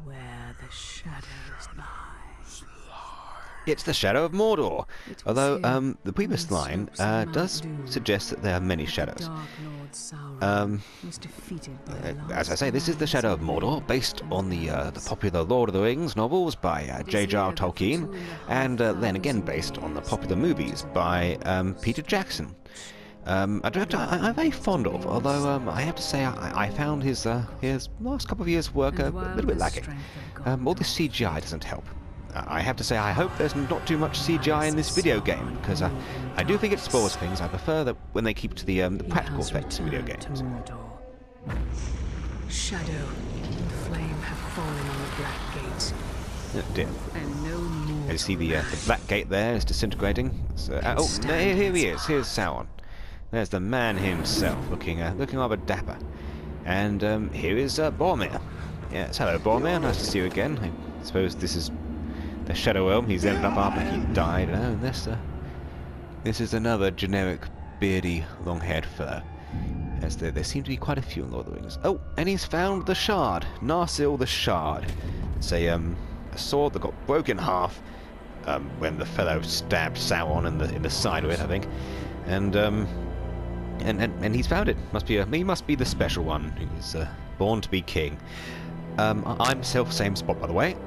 where the shadows lie. It's the shadow of Mordor. Although the previous line does suggest that there are many shadows. As I say, this is the shadow of Mordor, based on the popular Lord of the Rings novels by J.R. Tolkien, and then again based on the popular movies by Peter Jackson. A director I'm very fond of, although I have to say I found his last couple of years' work a little bit lacking. All the CGI doesn't help. I have to say I hope there's not too much CGI in this video game, because I do think it spoils things. I prefer that when they keep to the practical effects in video games. Shadow and flame have fallen on the Black Gate. Oh dear. And no more. You see the Black Gate there is disintegrating. So, oh, here he is. Here's Sauron. There's the man himself, looking rather dapper. And here is Boromir. Yes, hello Boromir. Nice to see you again. I suppose this is the Shadow Elm. He's ended up after he died. Oh, and this is another generic, beardy, long-haired fellow. As there seem to be quite a few in Lord of the Rings. Oh, and he's found the Shard. Narsil the Shard. It's a sword that got broken in half when the fellow stabbed Sauron in the side of it, I think. And he's found it. He must be the special one who's born to be king. I'm Selfsamespot, by the way.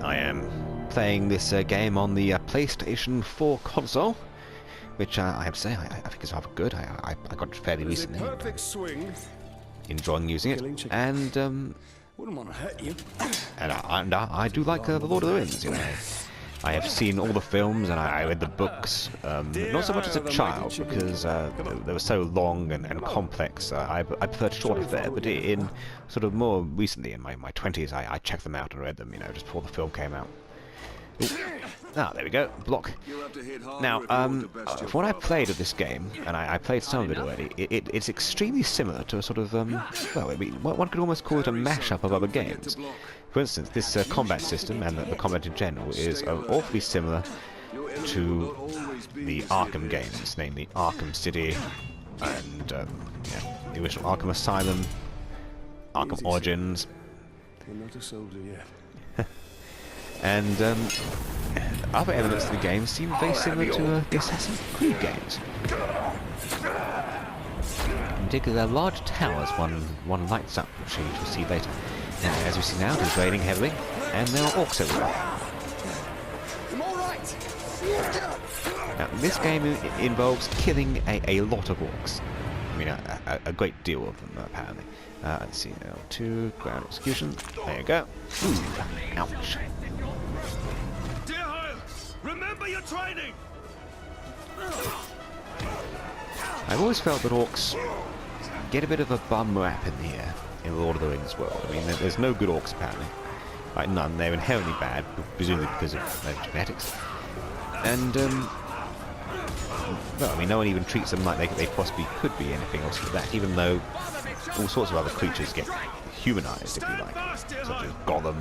I am playing this game on the PlayStation 4 console, which I have to say I think is rather good. I got it fairly recently. Enjoying using it, and I do like the Lord of the Rings. You know, I have seen all the films and I read the books. Not so much as a child because they were so long and complex. I preferred shorter fare, but in sort of more recently, in my 20s, I checked them out and read them. You know, just before the film came out. Ooh. Ah, there we go. Block. Now, from what I played of this game, and I played some of it already, it's extremely similar to a sort of, well, I mean, one could almost call it a mashup of other games. For instance, this combat system, and the combat in general, is awfully similar to the Arkham games, namely Arkham City, and the original Arkham Asylum, Arkham Origins. You're not a soldier yet. And other elements of the game seem very similar to the Assassin's Creed games. In particular, large towers one lights up, which you'll see later. Now, as we see now, it is raining heavily, and there are orcs everywhere. Now, this game involves killing a lot of orcs. I mean, a great deal of them, apparently. Let's see, L2, ground execution. There you go. Ooh, ouch. Remember your training. I've always felt that orcs get a bit of a bum rap in the Lord of the Rings world. I mean, there's no good orcs apparently. Like none. They're inherently bad, presumably because of their genetics. And well, I mean, no one even treats them like they possibly could be anything else but that. Even though all sorts of other creatures get humanized, if you like, such as Gollum.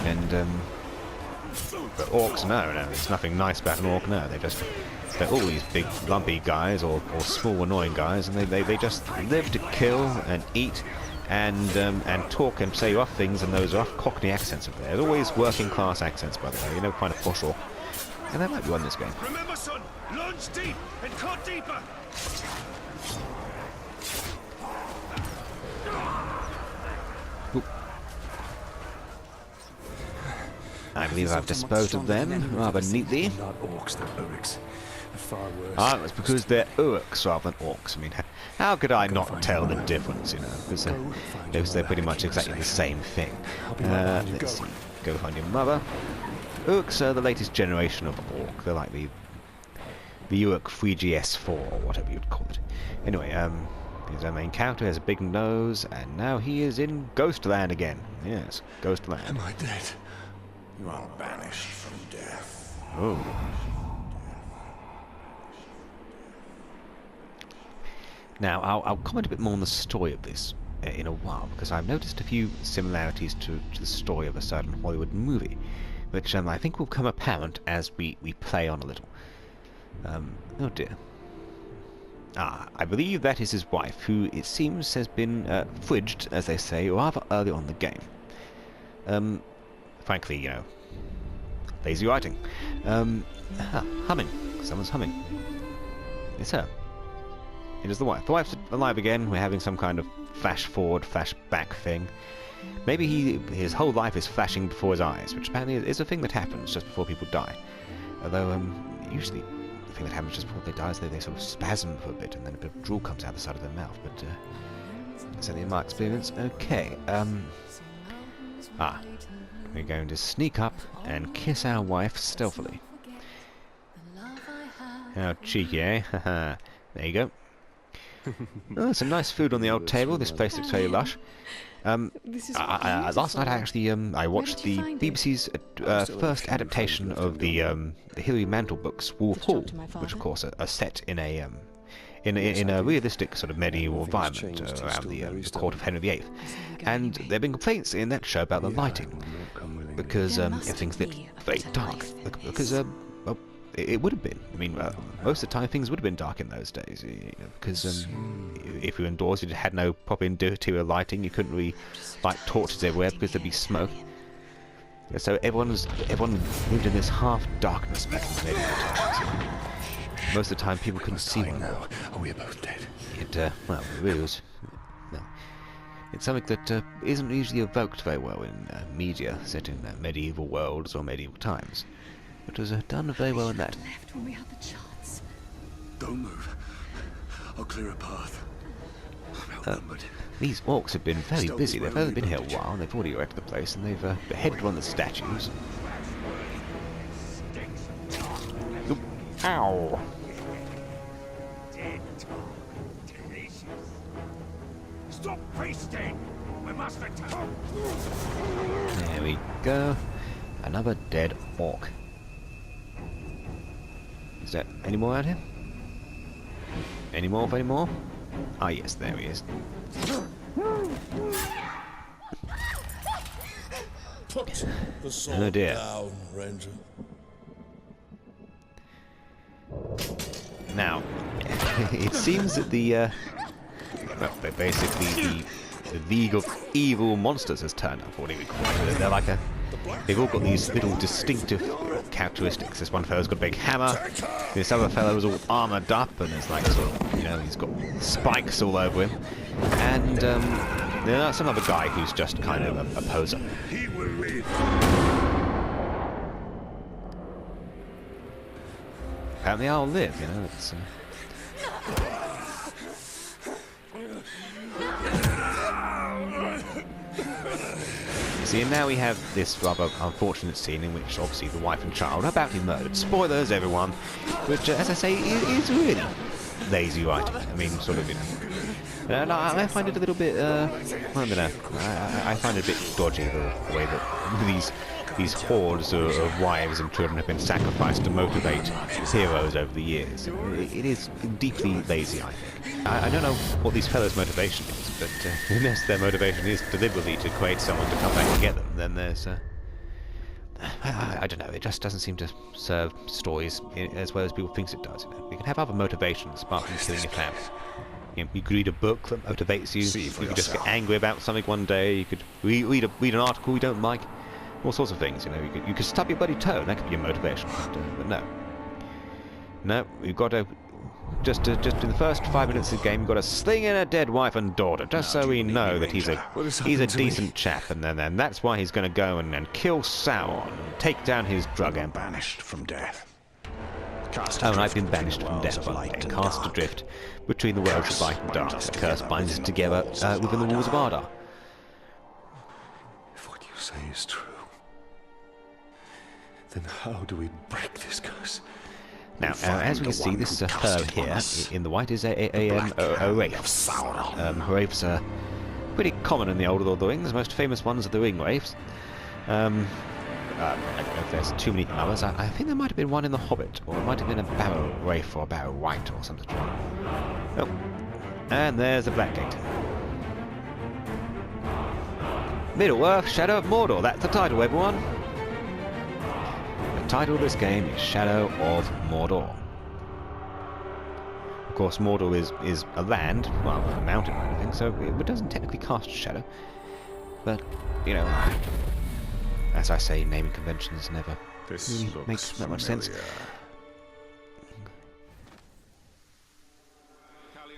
And but orcs, no, there's nothing nice about an orc, no. They're all these big, lumpy guys, or small, annoying guys, and they just live to kill and eat, and talk and say rough things, and those rough Cockney accents of theirs. Always working-class accents, by the way. You never find a posh orc. And there might be one in this game. Remember, son, lunge deep and cut deeper. Ooh. I believe I've disposed of them rather neatly. Not orcs, they're orcs. Far worse. Ah, it's because they're orcs rather than orcs. I mean, how could I not tell the difference, you know? Because they're pretty much exactly the same thing. Let's see. Go find your mother. Orcs are the latest generation of orc. They're like the Orc 3GS4 or whatever you'd call it. Anyway, here's our main character. Has a big nose, and now he is in Ghostland again. Yes, Ghostland. Am I dead? You are banished from death. Oh. Now, I'll comment a bit more on the story of this in a while, because I've noticed a few similarities to the story of a certain Hollywood movie, which I think will become apparent as we play on a little. Oh dear. I believe that is his wife, who it seems has been fridged, as they say, rather early on in the game. Frankly, you know, lazy writing. Humming. Someone's humming. It's her. It is the wife. The wife's alive again. We're having some kind of flash forward, flash back thing. Maybe his whole life is flashing before his eyes, which apparently is a thing that happens just before people die. Although, usually the thing that happens just before they die is they sort of spasm for a bit, and then a bit of drool comes out the side of their mouth. But certainly in my experience. Okay. We're going to sneak up and kiss our wife stealthily. How cheeky, eh? Haha. There you go. Oh, some nice food on the old table. This place looks very lush. Last night I watched the BBC's first adaptation of the Hilary Mantel books, Wolf Hall, which of course are set in a realistic sort of medieval environment around the court of Henry VIII. And there have been complaints in that show about the lighting, because everything's lit very dark. Because it would have been. I mean, most of the time things would have been dark in those days, because if you were indoors, you had no proper interior lighting. You couldn't really light torches everywhere because there'd be smoke. So everyone lived in this half darkness back in the medieval times. Most of the time, people couldn't see one another. Are we both dead? Well, it really was. No. It's something that isn't usually evoked very well in media set in medieval worlds or medieval times. It was done very well in that. Left when we had the chance. Don't move. I'll clear a path. I'm outnumbered. These orcs have been very busy. They've only been here a while, and they've already erected the place, and they've beheaded one of the statues. Oop. Ow! Stop feasting! We must attack! There we go. Another dead orc. Is there any more out here? Any more of any more? Ah, yes, there he is. Put the sword Oh dear. down, Ranger. Now, it seems that well, basically the League of Evil Monsters has turned up, or whatever you call it. They're like they've all got these little distinctive characteristics. This one fellow's got a big hammer, this other fellow's all armoured up, and there's like sort of, you know, he's got spikes all over him. And there's some other guy who's just kind of a poser. He will live. Apparently I'll live, you know, it's... See, and now we have this rather unfortunate scene in which obviously the wife and child are about to be murdered. Spoilers, everyone! Which, as I say, is really lazy writing. I mean, sort of, you know... And I find it a little bit, I don't know, I find it a bit dodgy, the way that these hordes of wives and children have been sacrificed to motivate heroes over the years. It is deeply lazy, I think. I don't know what these fellows' motivation is, but unless their motivation is deliberately to create someone to come back and get them, then there's... I don't know, it just doesn't seem to serve stories as well as people think it does. You know? You can have other motivations apart from killing your family. You could read a book that motivates you. You could just get angry about something one day. You could read an article you don't like. All sorts of things, you know. You could stub your bloody toe, and that could be your motivation. But no, we've got to just in the first 5 minutes of the game, we've got to sling in a dead wife and daughter, just so we know that he's a decent chap, and then that's why he's going to go and kill Sauron and take down his drug empire. Banished from death. Oh, and I've been banished from death one day, cast adrift between the worlds of light and dark. The curse binds us together within the walls of Ardar. If what you say is true, then how do we break this curse? Now, as we can see, this fellow here in the white is a wraith. Wraiths are pretty common in the Old Lord of the Rings. The most famous ones are the ring wraiths. I don't know if there's too many others. I think there might have been one in The Hobbit, or it might have been a barrow wraith or a barrow wight or something. Oh, and there's the Black Gate. Middle-earth, Shadow of Mordor. That's the title, everyone. The title of this game is Shadow of Mordor. Of course, Mordor is a land, well, a mountain kind of thing, so it doesn't technically cast shadow. But, you know, as I say, naming conventions never really make that much sense.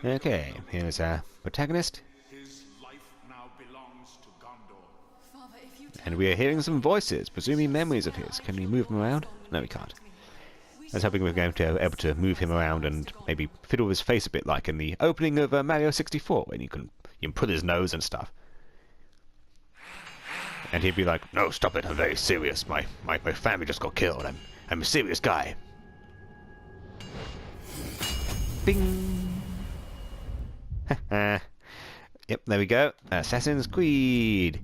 Okay, here's our protagonist. His life now belongs to Gondor. Father, if you And we are hearing some voices, presumably memories of his. Can we move him around? No, we can't. I was hoping we were going to be able to move him around and maybe fiddle his face a bit like in the opening of Mario 64, when you can put his nose and stuff. And he'd be like, "No, stop it, I'm very serious. My family just got killed. I'm a serious guy." Bing! Yep, there we go. Assassin's Creed.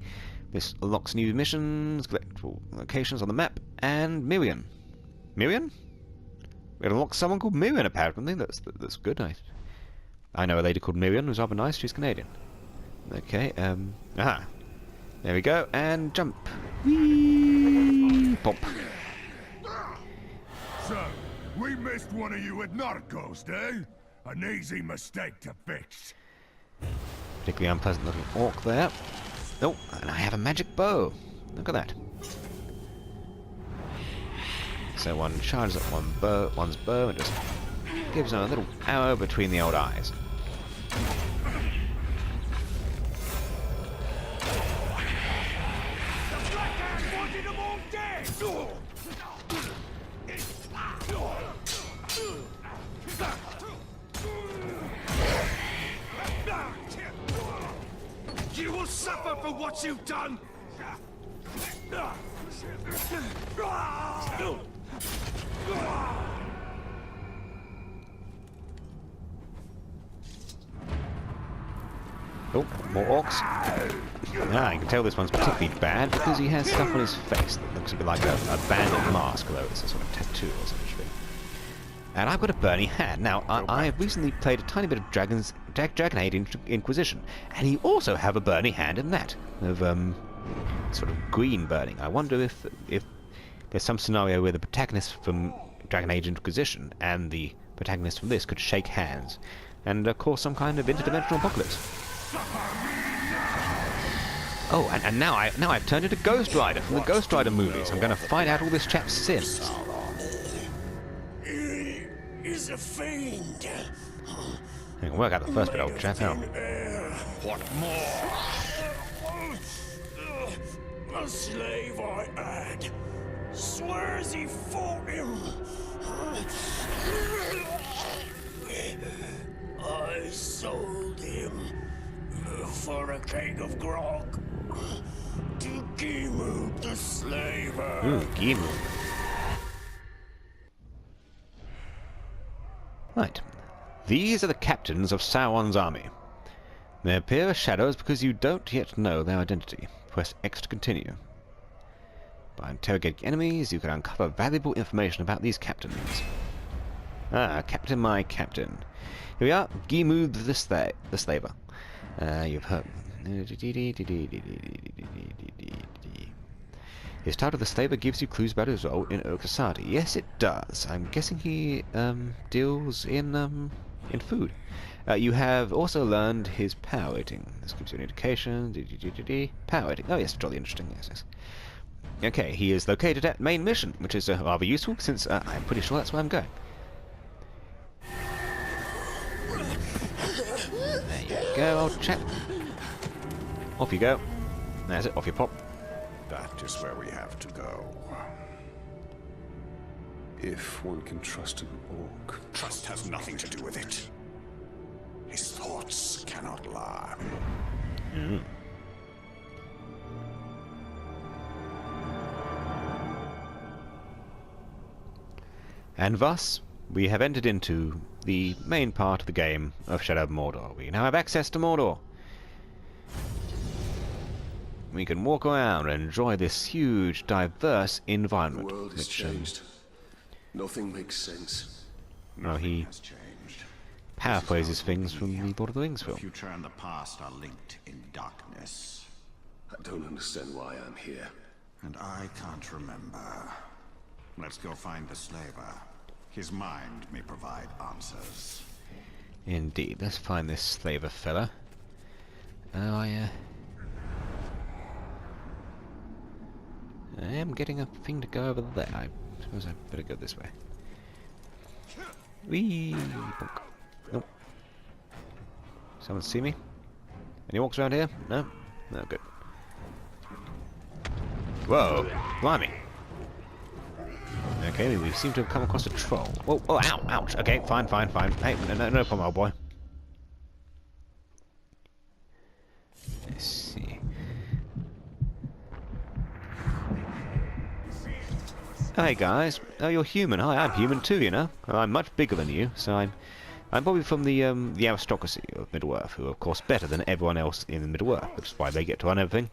This unlocks new missions, collectible locations on the map, and Miriam. Miriam? It unlocks someone called Miriam, apparently. That's good. I know a lady called Miriam who's rather nice. She's Canadian. Okay, aha. There we go, and jump. Whee! Pop. So, we missed one of you at Narcos, eh? An easy mistake to fix. Particularly unpleasant looking orc there. Oh, and I have a magic bow. Look at that. So one charges up one's bow and just gives them a little arrow between the old eyes. The Black Hand wanted them all dead! You will suffer for what you've done! Oh, more orcs. Ah, you can tell this one's particularly bad because he has stuff on his face that looks a bit like a bandit mask, although it's a sort of tattoo or something. And I've got a burning hand. Now, I have recently played a tiny bit of Dragon Age Inquisition, and you also have a burning hand in that, of sort of green burning. I wonder if there's some scenario where the protagonist from Dragon Age Inquisition and the protagonist from this could shake hands and cause some kind of interdimensional apocalypse. Oh, and now I've turned into Ghost Rider from the Ghost Rider movies. I'm going to find out all this chap's sins. He is a fiend. I can work out the first bit, old chap. Now. What more? A slave I had. Swears he fought him. I sold him for a keg of grog to Gimu the slaver. Ooh, Gimu. Right. These are the captains of Sauron's army. They appear as shadows because you don't yet know their identity. Press X to continue. By interrogating enemies, you can uncover valuable information about these captains. Ah, Captain, my captain. Here we are, Gimu the Slaver. You've heard... His title of the Slaver gives you clues about his role in Orc society. Yes, it does. I'm guessing he deals in food. You have also learned his power rating. This gives you an indication. Power rating. Oh yes, jolly interesting. Yes. Okay, he is located at main mission, which is rather useful since I'm pretty sure that's where I'm going. There you go, old chap. Off you go. There's it. Off you pop. That is where we have to go. If one can trust an orc. Trust has nothing to do with it. His thoughts cannot lie. Mm. And thus, we have entered into the main part of the game of Shadow of Mordor. We now have access to Mordor. We can walk around and enjoy this huge, diverse environment. The world has changed. Nothing makes sense. No, he paraphrases things from the Lord of the Rings The film. future and the past are linked in darkness. I don't understand why I'm here. And I can't remember. Let's go find the slaver. His mind may provide answers. Indeed. Let's find this slaver fella. Oh, I am getting a thing to go over there. I suppose I better go this way. Whee! Bonk. Nope. Someone see me? Any orcs around here? No? No, good. Whoa! Blimey! Okay, we seem to have come across a troll. Whoa, oh, ow, ouch. Okay, fine. Hey, no problem, old boy. Let's see. Oh, hey guys. Oh, you're human. Hi, I'm human too, you know. I'm much bigger than you, so I'm probably from the aristocracy of Middle-earth, who are of course better than everyone else in Middle-earth, which is why they get to run everything.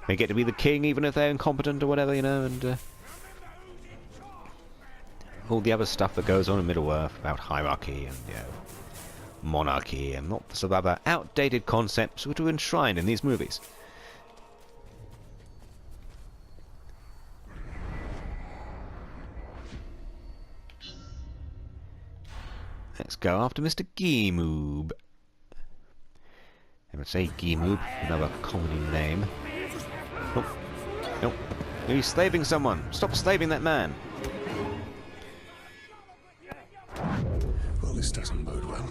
They get to be the king even if they're incompetent or whatever, you know, and all the other stuff that goes on in Middle-earth about hierarchy and, you know, monarchy and lots of other outdated concepts which are enshrined in these movies. Let's go after Mr. Geemoob. I would say Geemoob, another comedy name. Nope. Nope. You're slaving someone. Stop slaving that man. Well, this doesn't bode well.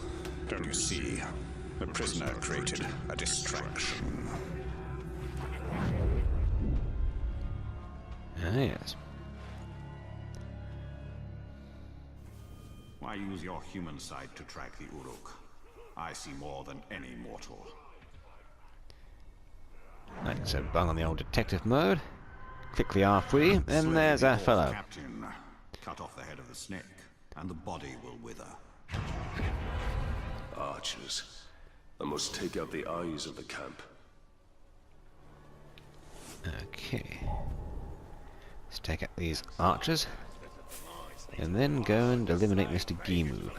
Don't you see? The prisoner created a distraction. Ah, yes. Why use your human side to track the Uruk? I see more than any mortal. Right, so bung on the old detective mode. Click the R3, and there's our fellow. Captain, cut off the head of the snake, and the body will wither. Archers. I must take out the eyes of the camp. Okay. Let's take out these archers. And then go and eliminate Mr. Geemoob.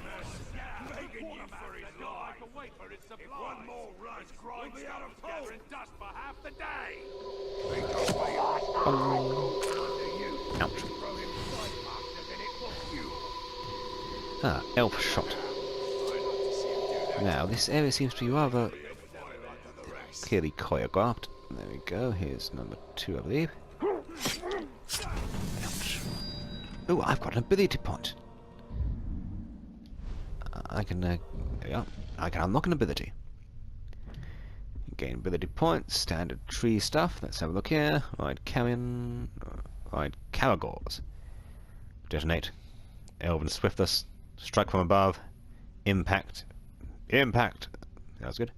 Ouch. Ah, elf shot. Now, this area seems to be rather clearly choreographed. There we go, here's number 2, I believe. Ouch. Oh, I've got an ability point. I can, there we are. I can unlock an ability. Gain ability points, standard tree stuff. Let's have a look here. Ride carrion, ride caragors. Detonate. Elven Swiftless. Strike from above. Impact. Impact. That was good.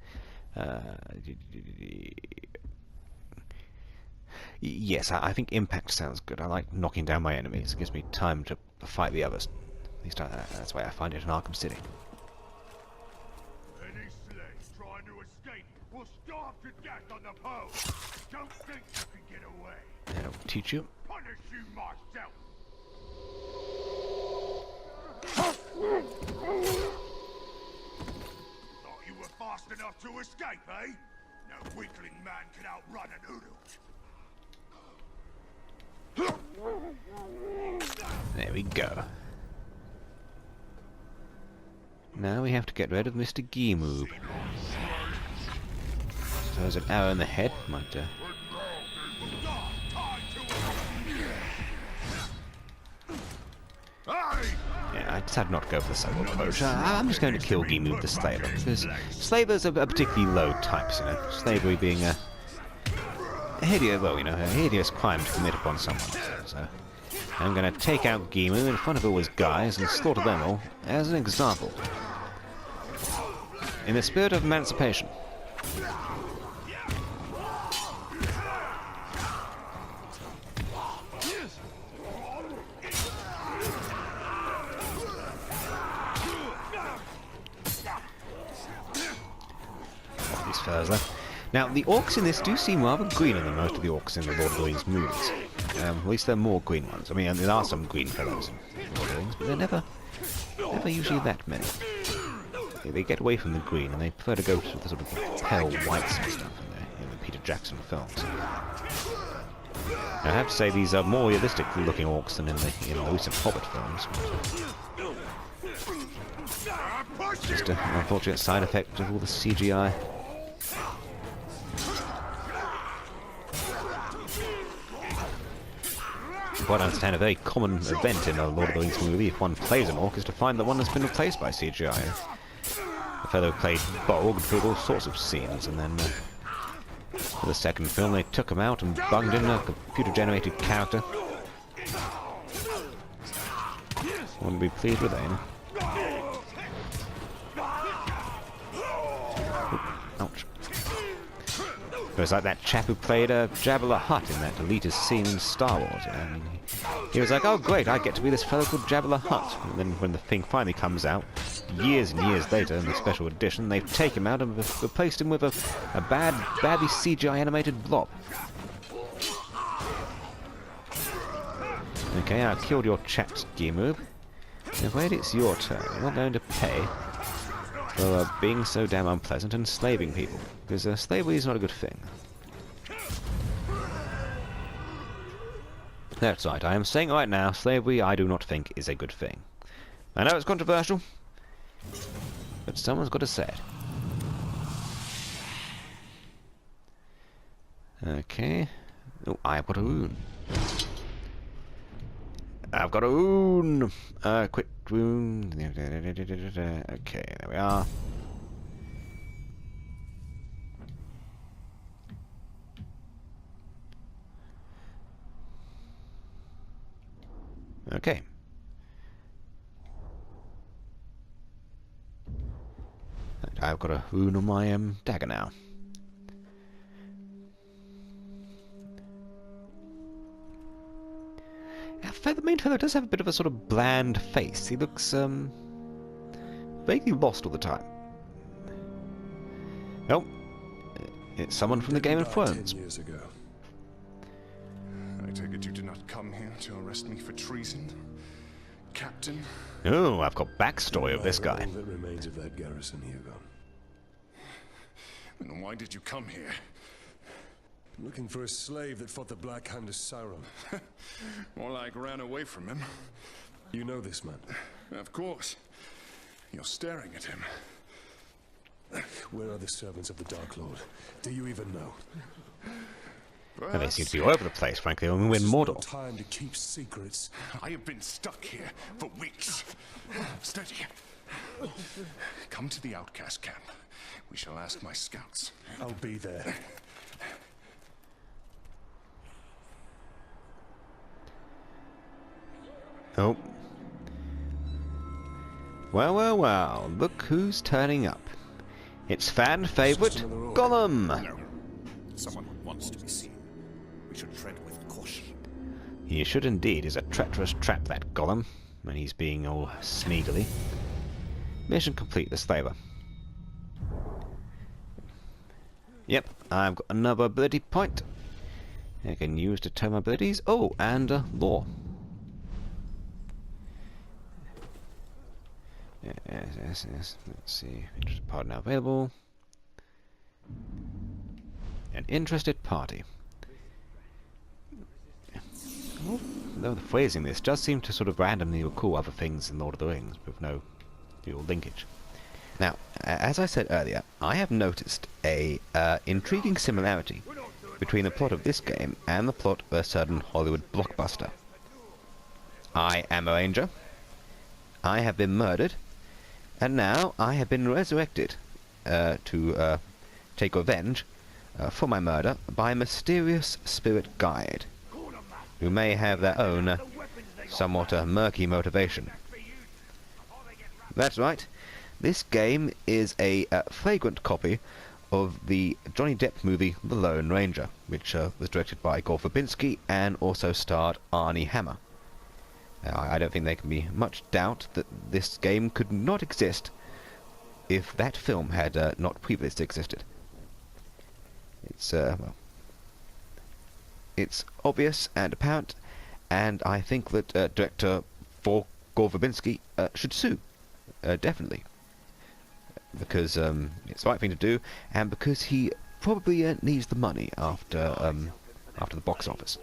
Yes, I think impact sounds good. I like knocking down my enemies. It gives me time to fight the others. At least that's why I find it in Arkham City. Any slaves trying to escape will starve to death on the pole. Don't think you can get away. I'll teach you. Punish you myself. Thought you were fast enough to escape, eh? No weakling man can outrun an Uruk. There we go. Now we have to get rid of Mr. Geemoob. So there's an arrow in the head. Might, yeah, I decided not to go for the solo approach. I'm just going to kill Geemoob the Slaver, because Slavers are particularly low types, you know. Slavery being a hideous, well, you know, a hideous crime to commit upon someone. So I'm going to take out Geemoob in front of all his guys and slaughter them all as an example. In the spirit of emancipation. These fellas there. Now, the orcs in this do seem rather greener than most of the orcs in the Lord of the Rings movies. At least there are more green ones. I mean, there are some green fellows in Lord of the Rings, but they're never usually that many. They get away from the green, and they prefer to go to the sort of pale whites and stuff in the Peter Jackson films. I have to say these are more realistic looking orcs than in the recent Hobbit films. Just an unfortunate side effect of all the CGI. Quite understand, a very common event in a Lord of the Rings movie, if one plays an orc, is to find that one has been replaced by CGI. The fellow played Bolg and filled all sorts of scenes, and then for the second film they took him out and bunged in a computer-generated character. Wouldn't be pleased with that, you know? Ouch. It was like that chap who played Jabba the Hutt in that elitist scene in Star Wars. You know? I mean, he was like, oh great, I get to be this fellow called Jabba the Hutt. And then when the thing finally comes out, years and years later in the special edition, they take him out and replaced him with a badly CGI animated blob. Okay, I killed your chap's gear move. Now wait, it's your turn. You're not going to pay for being so damn unpleasant and slaving people, because slavery is not a good thing. That's right, I am saying right now, slavery I do not think is a good thing. I know it's controversial, but someone's got to say it. Okay. Oh, I've got a rune. I've got a rune! Quick rune. Okay, there we are. Okay. And I've got a rune on my dagger now. The main fellow does have a bit of a sort of bland face. He looks vaguely lost all the time. Oh, it's someone from the Game of Thrones. 10 years ago. I take it you did not come here to arrest me for treason, Captain? Oh, I've got backstory of this guy. All that remains of that garrison, Hugo. Then why did you come here? Looking for a slave that fought the Black Hand of Sauron. More like ran away from him. You know this man? Of course. You're staring at him. Where are the servants of the Dark Lord? Do you even know? And they seem to be all over the place, frankly, when we're in Mordor. No time to keep secrets. I have been stuck here for weeks. Steady. Come to the outcast camp. We shall ask my scouts. I'll be there. Oh. Well, well, well. Look who's turning up. It's fan favourite Gollum! No. Someone who wants to be seen. We should tread with caution. He should indeed. He's a treacherous trap, that Gollum, when he's being all sneakily. Mission complete, the slaver. Yep, I've got another ability point. I can use to turn my abilities. Oh, and law. Yes. Let's see. Interested party now available. An interested party. Though the phrasing this does seem to sort of randomly recall other things in Lord of the Rings with no real linkage. Now, as I said earlier, I have noticed a intriguing similarity between the plot of this game and the plot of a certain Hollywood blockbuster. I am a ranger. I have been murdered. And now I have been resurrected to take revenge for my murder by a mysterious spirit guide, who may have their own somewhat murky motivation. That's right, this game is a flagrant copy of the Johnny Depp movie The Lone Ranger, which was directed by Gore Verbinski and also starred Arnie Hammer. I don't think there can be much doubt that this game could not exist if that film had not previously existed. It's, well, it's obvious and apparent, and I think that director Gore Verbinski should sue, definitely. Because it's the right thing to do, and because he probably needs the money after the box office.